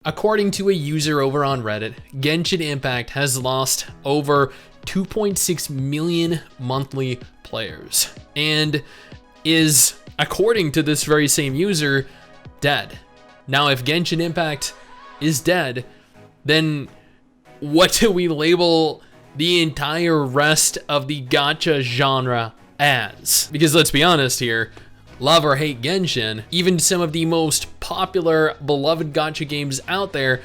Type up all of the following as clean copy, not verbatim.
According to a user over on Reddit, Genshin Impact has lost over 2.6 million monthly players and is, according to this very same user, dead. Now, if Genshin Impact is dead, then what do we label the entire rest of the gacha genre as? Because let's be honest here, love or hate Genshin, even some of the most popular, beloved gacha games out there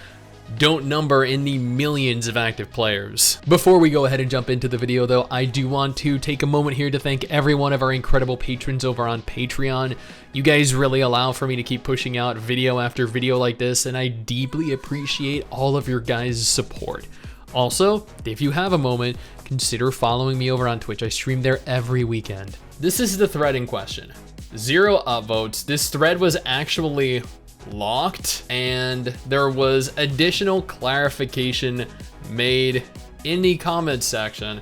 don't number in the millions of active players. Before we go ahead and jump into the video though, I do want to take a moment here to thank every one of our incredible patrons over on Patreon. You guys really allow for me to keep pushing out video after video like this, and I deeply appreciate all of your guys' support. Also, if you have a moment, consider following me over on Twitch. I stream there every weekend. This is the thread in question. 0 upvotes. This thread was actually locked, and there was additional clarification made in the comments section,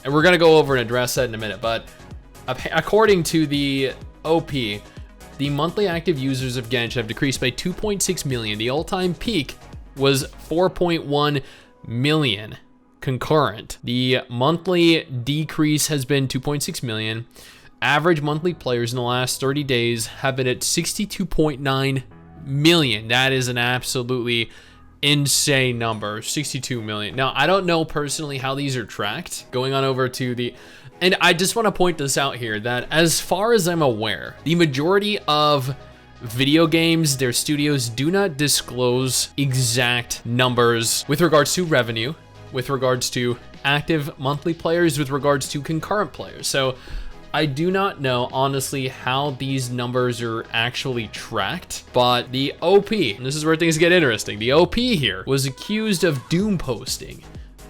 and we're gonna go over and address that in a minute. But according to the OP, the monthly active users of Genshin have decreased by 2.6 million. The all-time peak was 4.1 million concurrent. The monthly decrease has been 2.6 million. Average monthly players in the last 30 days have been at 62.9 million. That is an absolutely insane number, 62 million. Now, I don't know personally how these are tracked. Going on over to the, and I just want to point this out here, that as far as I'm aware, the majority of video games, their studios do not disclose exact numbers with regards to revenue, with regards to active monthly players, with regards to concurrent players. So I do not know, honestly, how these numbers are actually tracked, but the OP, and this is where things get interesting, the OP here was accused of doom posting.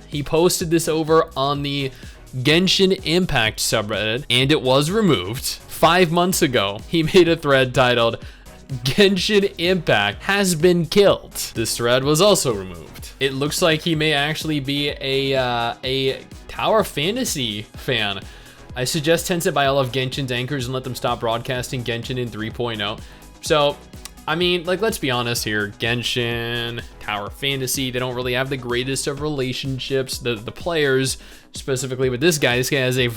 He posted this over on the Genshin Impact subreddit, and it was removed. 5 months ago, he made a thread titled, "Genshin Impact has been killed." This thread was also removed. It looks like he may actually be a Tower Fantasy fan. I suggest Tencent buy all of Genshin's anchors and let them stop broadcasting Genshin in 3.0. So, I mean, like, let's be honest here. Genshin, Tower Fantasy, they don't really have the greatest of relationships. The players, specifically with this guy has a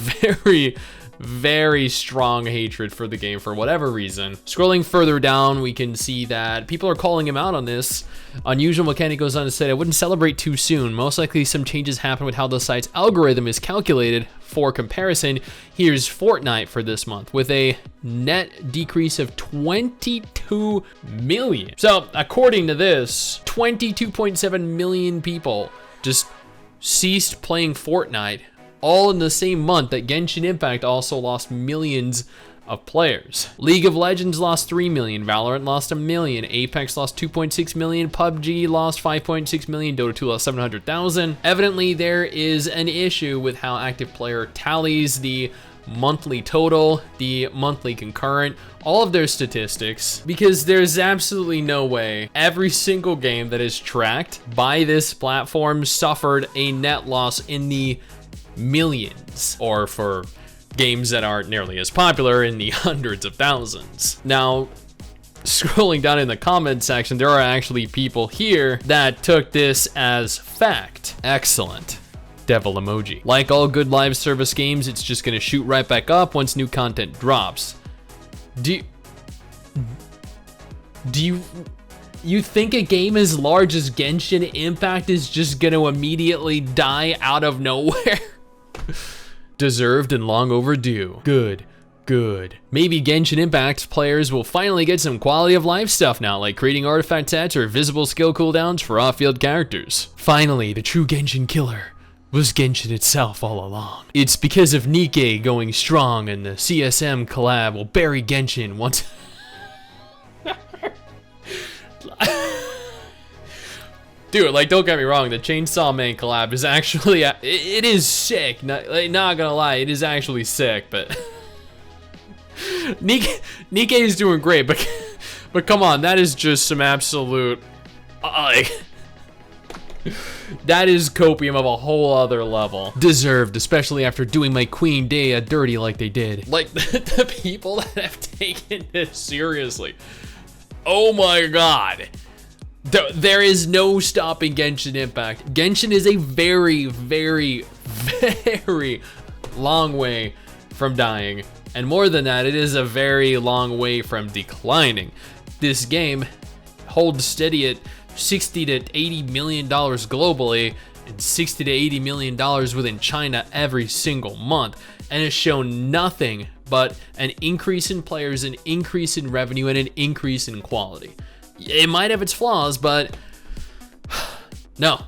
very strong hatred for the game for whatever reason. Scrolling further down, we can see that people are calling him out on this. Unusual Mechanic goes on to say, "I wouldn't celebrate too soon. Most likely some changes happen with how the site's algorithm is calculated. For comparison, here's Fortnite for this month with a net decrease of 22 million. So according to this, 22.7 million people just ceased playing Fortnite, all in the same month that Genshin Impact also lost millions of players. League of Legends lost 3 million, Valorant lost 1 million, Apex lost 2.6 million, PUBG lost 5.6 million, Dota 2 lost 700,000. Evidently, there is an issue with how active player tallies the monthly total, the monthly concurrent, all of their statistics, because there's absolutely no way every single game that is tracked by this platform suffered a net loss in the millions, or for games that aren't nearly as popular, in the hundreds of thousands. Now, scrolling down in the comment section, there are actually people here that took this as fact. Excellent. Devil emoji. Like all good live service games, it's just gonna shoot right back up once new content drops. Do you think a game as large as Genshin Impact is just gonna immediately die out of nowhere? Deserved and long overdue. Good. Maybe Genshin Impact players will finally get some quality of life stuff now, like creating artifact sets or visible skill cooldowns for off-field characters. Finally, the true Genshin killer was Genshin itself all along. It's because of Nikke going strong, and the CSM collab will bury Genshin once. Dude, like, don't get me wrong, the Chainsaw Man collab is actually, it is sick. Not gonna lie, it is actually sick, but Nikke is doing great, but come on, that is just some absolute, like, that is copium of a whole other level. Deserved, especially after doing my Queen Day dirty like they did. Like, the people that have taken this seriously. Oh my God. There is no stopping Genshin Impact. Genshin is a very, very, very long way from dying. And more than that, it is a very long way from declining. This game holds steady at $60 to $80 million globally and $60 to $80 million within China every single month, and has shown nothing but an increase in players, an increase in revenue, and an increase in quality. It might have its flaws, but no,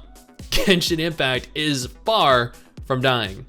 Genshin Impact is far from dying.